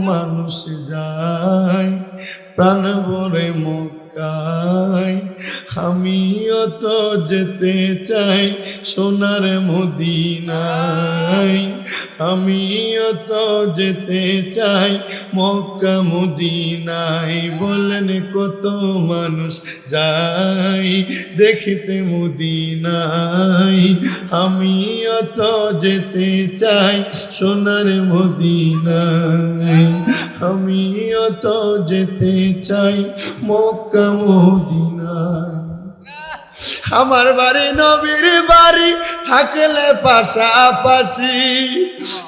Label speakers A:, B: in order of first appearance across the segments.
A: মানুষ যায় প্রাণ ভরে মক্কায়, আমিও তো যেতে চাই সোনার মদিনায়, আমিও তো যেতে চাই মক্কা মদিনায়। বলেন কত মানুষ যায় দেখিতে মদিনায়, আমিও তো যেতে চাই সোনার মদিনায়, আমিও তো যেতে চাই মক্কা মদিনায়। আমার বাড়ি নবীর বাড়ি থাকলে পাশাপাশি,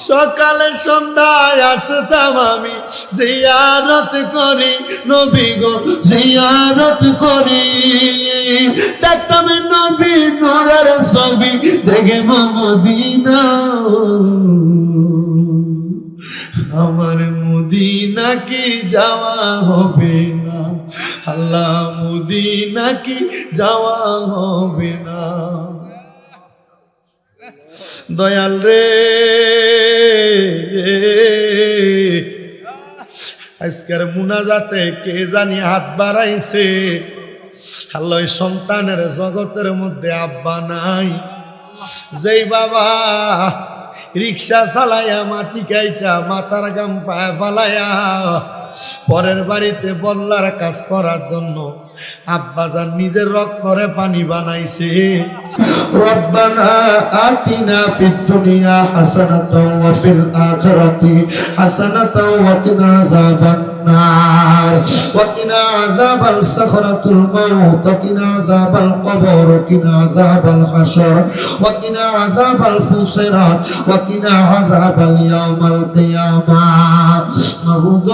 A: সকালে সন্ধ্যায় আসতাম আমি জিয়ারত করি, নবী গো জিয়ারত করি। দেখতাম নবী নূরের ছবি দেখে মদিনা, আমার মদিনা কি যাওয়া হবে না, আল্লাহ মদিনা কি যাওয়া হবে না। দয়াল রে আজকের মুনাজাতে কে জানি হাত বাড়াইছে, আল্লাহ সন্তানের জগতের মধ্যে আব্বা নাই, যেই বাবা রিক্সা চালাইয়া মাটি কাইটা মাথার গাম পায়ে ফালাইয়া পরের বাড়িতে বদলার কাজ করার জন্য আব্বাজান নিজের রক্তরে পানি বানাইছে। রব্বানা আতিনা ফিদ দুনিয়া হাসানাতাও ওয়া ফিল আখিরাতি হাসানাতাও ওয়া কিনা আযাবান নার ওয়া কিনা আযাবাল সাখরাতুল মাউত ওয়া কিনা আযাবাল কবর ওয়া কিনা আযাবাল হাসর ওয়া কিনা আযাবাল ফুসিরাত ওয়া কিনা আযাবাল ইয়াউমাল কিয়ামাহ। মাবুদ